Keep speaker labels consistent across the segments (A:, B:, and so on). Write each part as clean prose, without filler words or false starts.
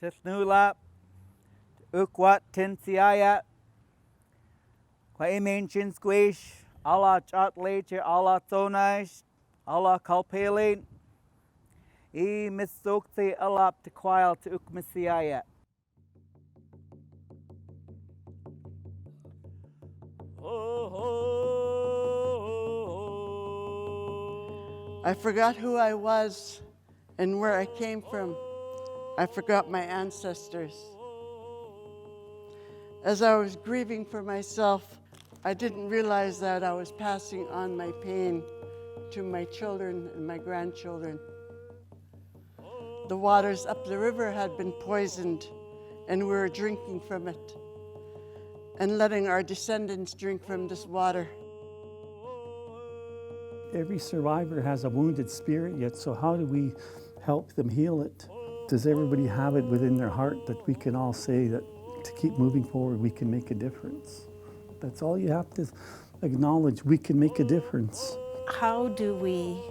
A: Tisnula, Ukwat Tin Syiyaya, Quaimanchin Squish, Allah Chat Later, Allah Tonaish, Allah Kalpelin, E Missokti Alap to Quile to Ukmasiaya.
B: I forgot who I was and where I came from. I forgot my ancestors. As I was grieving for myself, I didn't realize that I was passing on my pain to my children and my grandchildren. The waters up the river had been poisoned, and we were drinking from it and letting our descendants drink from this water.
C: Every survivor has a wounded spirit yet, so how do we help them heal it? Does everybody have it within their heart that we can all say that to keep moving forward, we can make a difference? That's all you have to acknowledge, we can make a difference.
D: How do we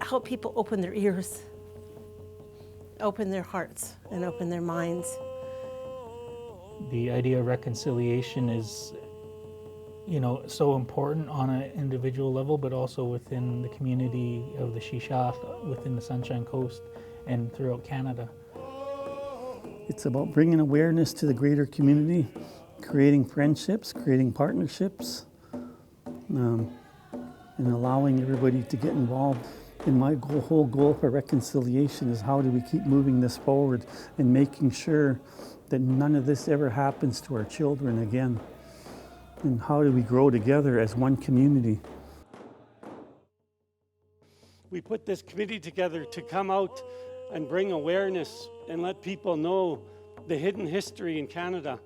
D: help people open their ears, open their hearts, and open their minds?
E: The idea of reconciliation is, so important on an individual level, but also within the community of the Shishak, within the Sunshine Coast, and throughout Canada.
C: It's about bringing awareness to the greater community, creating friendships, creating partnerships, and allowing everybody to get involved. And my whole goal for reconciliation is how do we keep moving this forward and making sure that none of this ever happens to our children again. And how do we grow together as one community?
F: We put this committee together to come out and bring awareness and let people know the hidden history in Canada.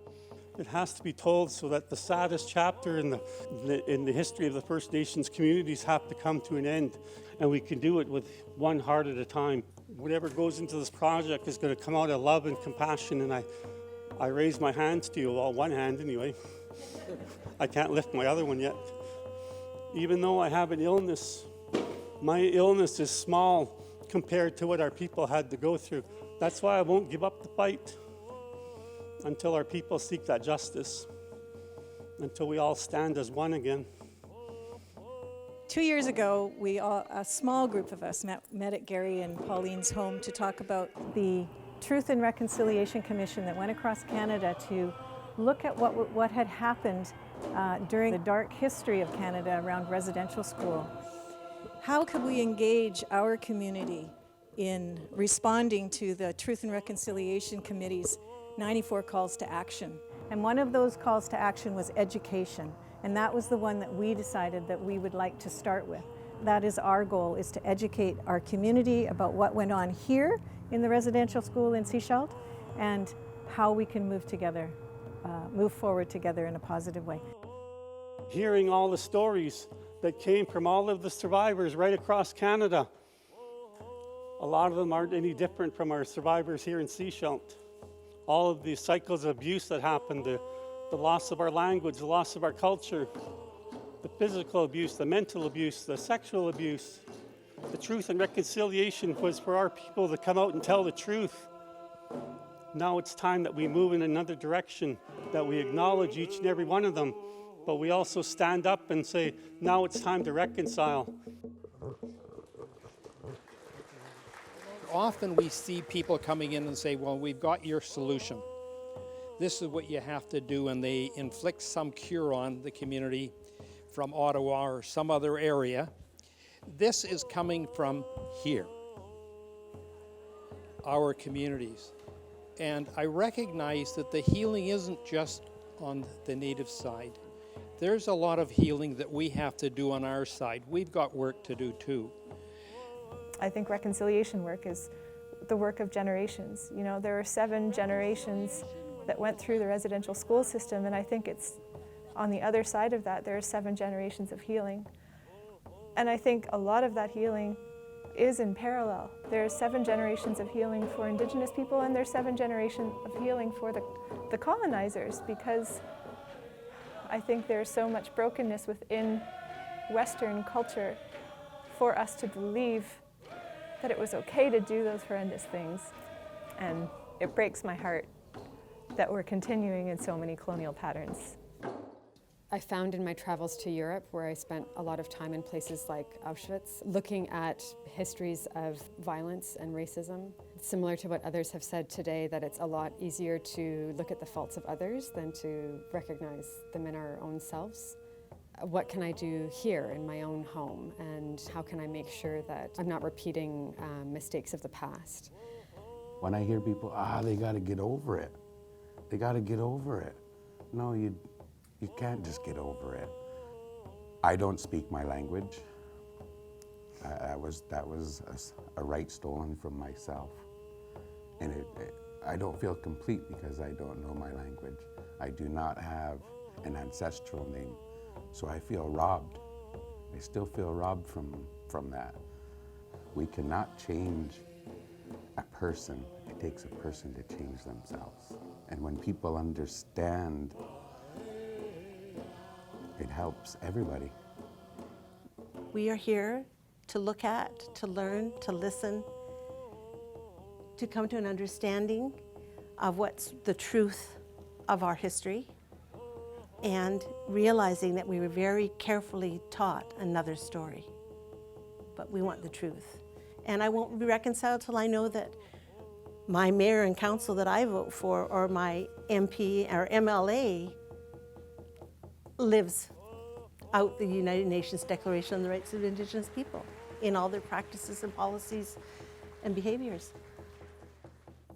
F: It has to be told so that the saddest chapter in the history of the First Nations communities have to come to an end. And we can do it with one heart at a time. Whatever goes into this project is going to come out of love and compassion. And I raise my hands to you, well, one hand anyway. I can't lift my other one yet. Even though I have an illness, my illness is small compared to what our people had to go through. That's why I won't give up the fight until our people seek that justice, until we all stand as one again.
G: 2 years ago, a small group of us met at Gary and Pauline's home to talk about the Truth and Reconciliation Commission that went across Canada to look at what had happened during the dark history of Canada around residential school. How could we engage our community in responding to the Truth and Reconciliation Committee's 94 calls to action? And one of those calls to action was education. And that was the one that we decided that we would like to start with. That is our goal, is to educate our community about what went on here in the residential school in Syiyaya and how we can move forward together in a positive way.
F: Hearing all the stories that came from all of the survivors right across Canada, a lot of them aren't any different from our survivors here in Syiyaya. All of these cycles of abuse that happened, the loss of our language, the loss of our culture, the physical abuse, the mental abuse, the sexual abuse. The Truth and Reconciliation was for our people to come out and tell the truth. Now it's time that we move in another direction, that we acknowledge each and every one of them, but we also stand up and say, now it's time to reconcile.
H: Often we see people coming in and say, well, we've got your solution. This is what you have to do, and they inflict some cure on the community from Ottawa or some other area. This is coming from here, our communities. And I recognize that the healing isn't just on the Native side. There's a lot of healing that we have to do on our side. We've got work to do too.
I: I think reconciliation work is the work of generations. You know, there are 7 generations that went through the residential school system, and I think it's on the other side of that, there are 7 generations of healing. And I think a lot of that healing is in parallel. There's 7 generations of healing for Indigenous people, and there's 7 generations of healing for the colonizers, because I think there's so much brokenness within Western culture for us to believe that it was okay to do those horrendous things. And it breaks my heart that we're continuing in so many colonial patterns.
J: I found in my travels to Europe, where I spent a lot of time in places like Auschwitz, looking at histories of violence and racism, similar to what others have said today, that it's a lot easier to look at the faults of others than to recognize them in our own selves. What can I do here in my own home, and how can I make sure that I'm not repeating mistakes of the past?
K: When I hear people, they gotta get over it. They gotta get over it. No, you can't just get over it. I don't speak my language. That was a right stolen from myself. And I don't feel complete because I don't know my language. I do not have an ancestral name, so I feel robbed. I still feel robbed from that. We cannot change a person. It takes a person to change themselves. And when people understand, it helps everybody.
D: We are here to look at, to learn, to listen, to come to an understanding of what's the truth of our history, and realizing that we were very carefully taught another story. But we want the truth. And I won't be reconciled till I know that my mayor and council that I vote for, or my MP or MLA, lives out the United Nations Declaration on the Rights of Indigenous People in all their practices and policies and behaviors.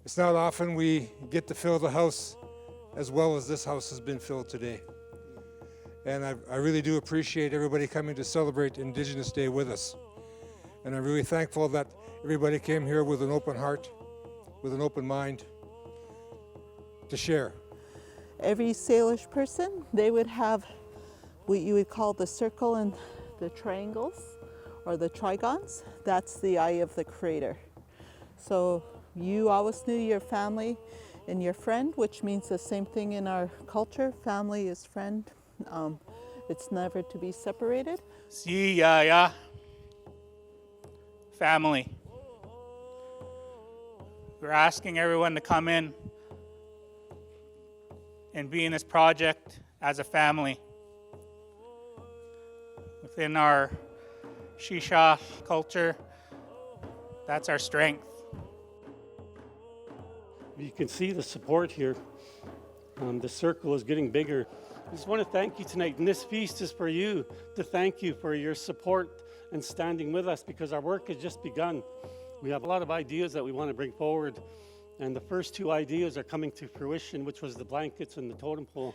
L: It's not often we get to fill the house as well as this house has been filled today. And I really do appreciate everybody coming to celebrate Indigenous Day with us. And I'm really thankful that everybody came here with an open heart, with an open mind to share.
M: Every Salish person, they would have what you would call the circle and the triangles, or the trigons. That's the eye of the Creator. So you always knew your family and your friend, which means the same thing in our culture. Family is friend. It's never to be separated.
N: Syiyaya, family. We're asking everyone to come in and be in this project as a family. Within our Shisha culture, that's our strength.
F: You can see the support here. The circle is getting bigger. I just want to thank you tonight, and this feast is for you, to thank you for your support and standing with us, because our work has just begun. We have a lot of ideas that we want to bring forward, and the first two ideas are coming to fruition, which was the blankets and the totem pole.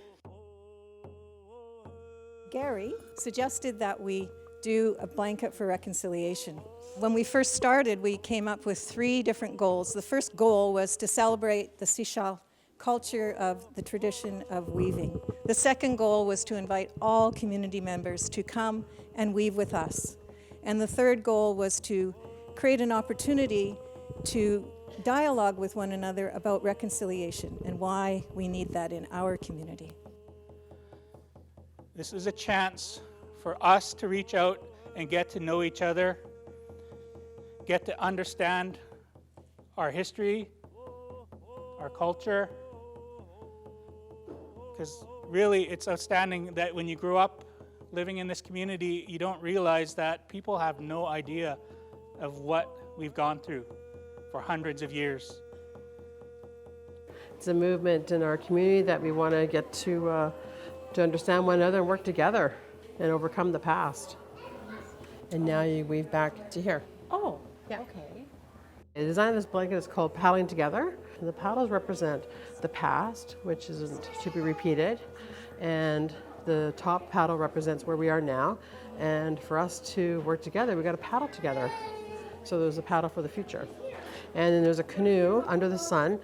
G: Gary suggested that we do a blanket for reconciliation. When we first started, we came up with 3 different goals. The first goal was to celebrate the Sisal culture of the tradition of weaving. The second goal was to invite all community members to come and weave with us. And the third goal was to create an opportunity to dialogue with one another about reconciliation and why we need that in our community.
N: This is a chance for us to reach out and get to know each other, get to understand our history, our culture, because really it's outstanding that when you grow up living in this community, you don't realize that people have no idea of what we've gone through for hundreds of years.
O: It's a movement in our community that we want to get to understand one another and work together and overcome the past. And now you weave back to here.
D: Oh, yeah. Okay.
O: The design of this blanket is called Paddling Together. And the paddles represent the past, which isn't to be repeated, and the top paddle represents where we are now. And for us to work together, we got to paddle together. So there's a paddle for the future. And then there's a canoe under the sun,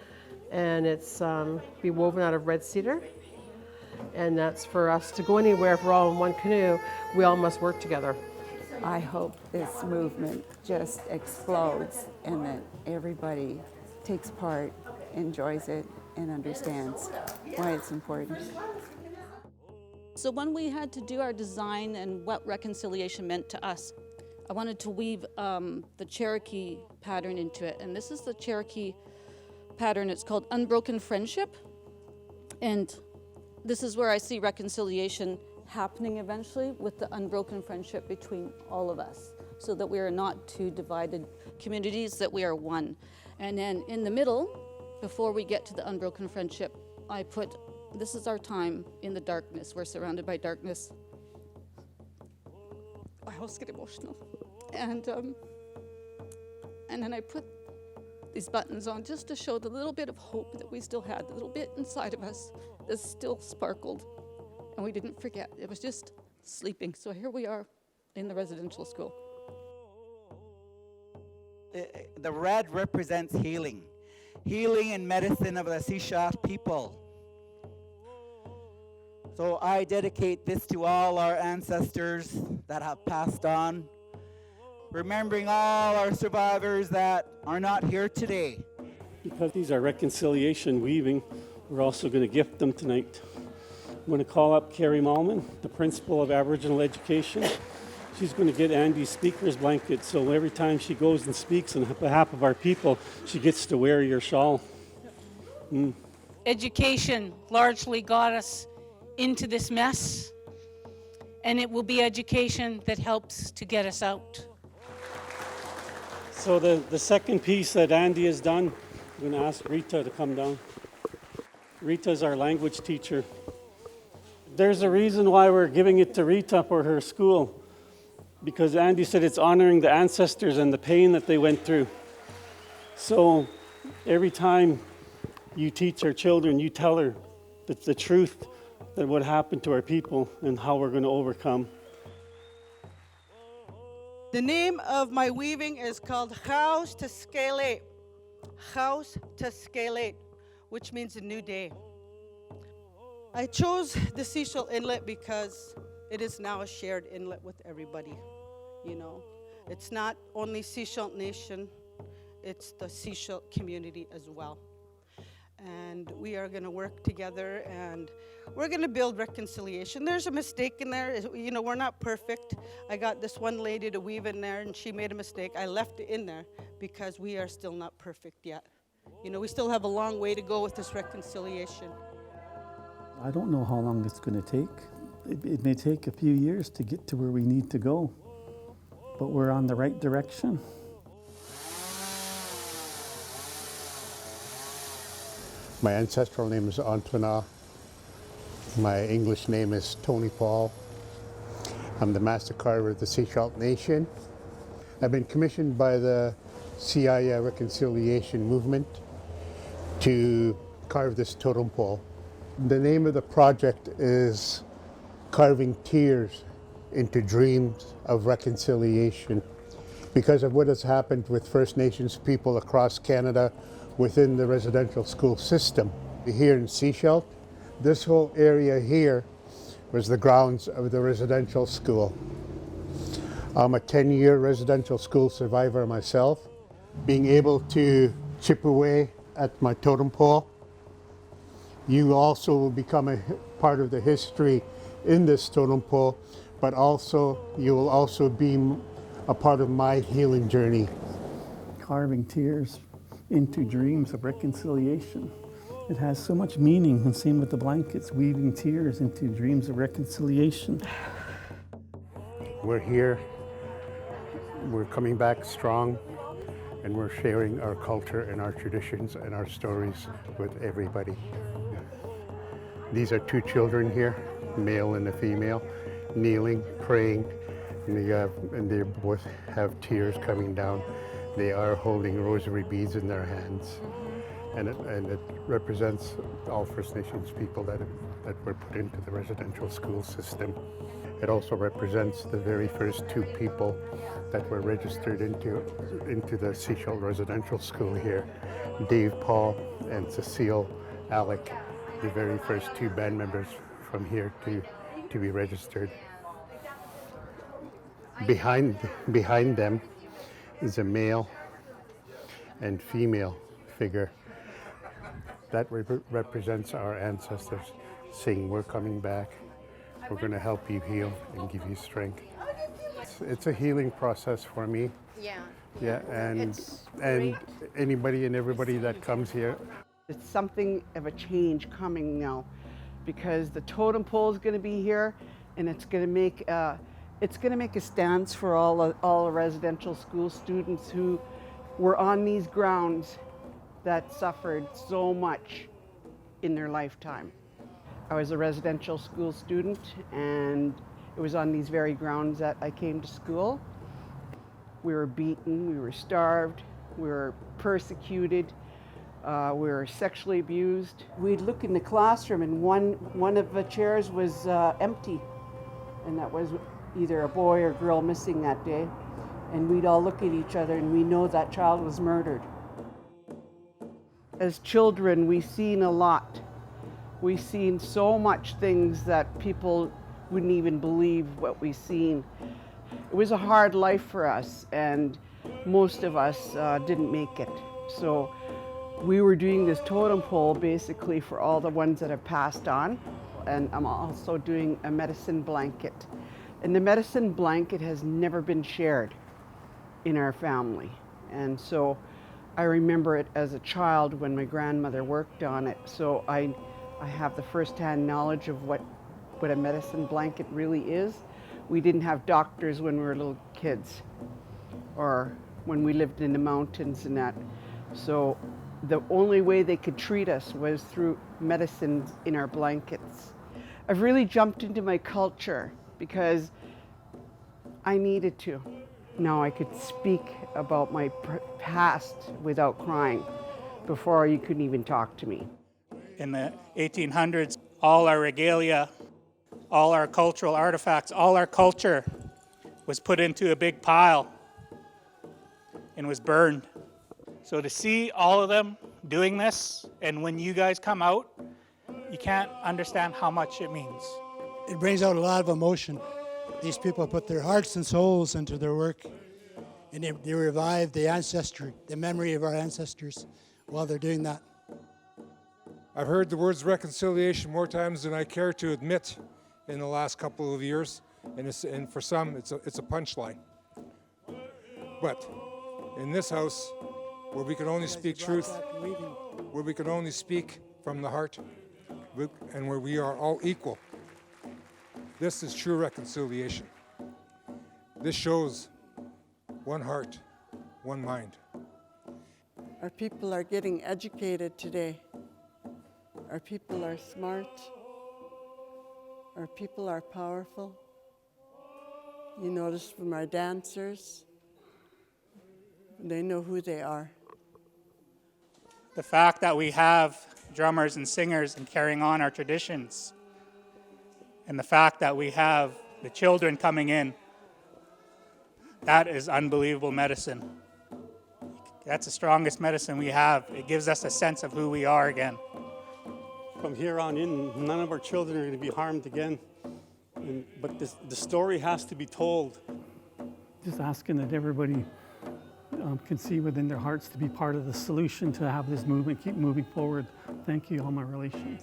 O: and it's be woven out of red cedar. And that's for us to go anywhere. If we're all in one canoe, we all must work together.
P: I hope this movement just explodes and that everybody takes part, enjoys it, and understands why it's important.
Q: So when we had to do our design and what reconciliation meant to us, I wanted to weave the Cherokee pattern into it. And this is the Cherokee pattern. It's called Unbroken Friendship. And this is where I see reconciliation happening eventually with the unbroken friendship between all of us, so that we are not two divided communities, that we are one. And then in the middle, before we get to the unbroken friendship, I put, this is our time in the darkness. We're surrounded by darkness. I always get emotional. And then I put these buttons on just to show the little bit of hope that we still had, the little bit inside of us that still sparkled. And we didn't forget. It was just sleeping. So here we are in the residential school.
A: The red represents healing. Healing and medicine of the Syiyaya people. So I dedicate this to all our ancestors that have passed on, remembering all our survivors that are not here today.
F: Because these are reconciliation weaving, we're also going to gift them tonight. I'm going to call up Carrie Malman, the principal of Aboriginal Education. She's going to get Andy's speaker's blanket, so every time she goes and speaks on behalf of our people, she gets to wear your shawl.
R: Education largely got us into this mess, and it will be education that helps to get us out.
F: So the second piece that Andy has done, I'm going to ask Rita to come down. Rita's our language teacher. There's a reason why we're giving it to Rita for her school, because Andy said it's honoring the ancestors and the pain that they went through. So every time you teach our children, you tell her the truth that what happened to our people and how we're going to overcome.
S: The name of my weaving is called House to Scale, House to Scale, which means a new day. I chose the Seashell Inlet because it is now a shared inlet with everybody. You know, it's not only Seashell Nation, it's the Seashell community as well. And we are going to work together, and we're going to build reconciliation. There's a mistake in there. You know, we're not perfect. I got this one lady to weave in there, and she made a mistake. I left it in there because we are still not perfect yet. You know, we still have a long way to go with this reconciliation.
C: I don't know how long it's going to take. It may take a few years to get to where we need to go, but we're on the right direction.
T: My ancestral name is Antoine. My English name is Tony Paul. I'm the master carver of the Syiyaya Nation. I've been commissioned by the Syiyaya reconciliation movement to carve this totem pole. The name of the project is Carving Tears into Dreams of Reconciliation, because of what has happened with First Nations people across Canada within the residential school system. Here in Syiyaya, this whole area here was the grounds of the residential school. I'm a 10-year residential school survivor myself. Being able to chip away at my totem pole, you also will become a part of the history in this totem pole, but also you will also be a part of my healing journey.
C: Carving tears into dreams of reconciliation. It has so much meaning, and same with the blankets, weaving tears into dreams of reconciliation.
T: We're here, we're coming back strong, and we're sharing our culture and our traditions and our stories with everybody. These are two children here, male and a female, kneeling, praying, and they both have tears coming down. They are holding rosary beads in their hands, and it represents all First Nations people that were put into the residential school system. It also represents the very first two people that were registered into the Syiyaya residential school here, Dave Paul and Cecile Alec, the very first two band members from here to be registered. Behind them is a male and female figure that represents our ancestors saying we're coming back, We're going to help you heal and give you strength. It's a healing process for me. Yeah, and anybody and everybody that comes here.
U: It's something of a change coming now, because the totem pole is going to be here, and it's going to make a stance for all the residential school students who were on these grounds that suffered so much in their lifetime. I was a residential school student, and it was on these very grounds that I came to school. We were beaten, we were starved, we were persecuted, we were sexually abused. We'd look in the classroom and one of the chairs was empty, and that was either a boy or girl missing that day. And we'd all look at each other and we know that child was murdered. As children, we've seen a lot. We've seen so much things that people wouldn't even believe what we've seen. It was a hard life for us, and most of us didn't make it. So we were doing this totem pole basically for all the ones that have passed on. And I'm also doing a medicine blanket. And the medicine blanket has never been shared in our family. And so I remember it as a child when my grandmother worked on it. So I have the first-hand knowledge of what a medicine blanket really is. We didn't have doctors when we were little kids, or when we lived in the mountains and that. So the only way they could treat us was through medicines in our blankets. I've really jumped into my culture because I needed to. Now I could speak about my past without crying. Before, you couldn't even talk to me.
N: In the 1800s, all our regalia, all our cultural artifacts, all our culture was put into a big pile and was burned. So to see all of them doing this, and when you guys come out, you can't understand how much it means.
V: It brings out a lot of emotion. These people put their hearts and souls into their work, and they revive the ancestry, the memory of our ancestors while they're doing that.
L: I've heard the words reconciliation more times than I care to admit in the last couple of years, and for some, it's a punchline. But in this house, where we can only speak truth, where we can only speak from the heart, and where we are all equal, this is true reconciliation. This shows one heart, one mind.
B: Our people are getting educated today. Our people are smart. Our people are powerful. You notice from our dancers, they know who they are.
N: The fact that we have drummers and singers and carrying on our traditions, and the fact that we have the children coming in, that is unbelievable medicine. That's the strongest medicine we have. It gives us a sense of who we are again.
F: From here on in, none of our children are going to be harmed again. But the story has to be told.
C: Just asking that everybody can see within their hearts to be part of the solution to have this movement keep moving forward. Thank you, all my relations.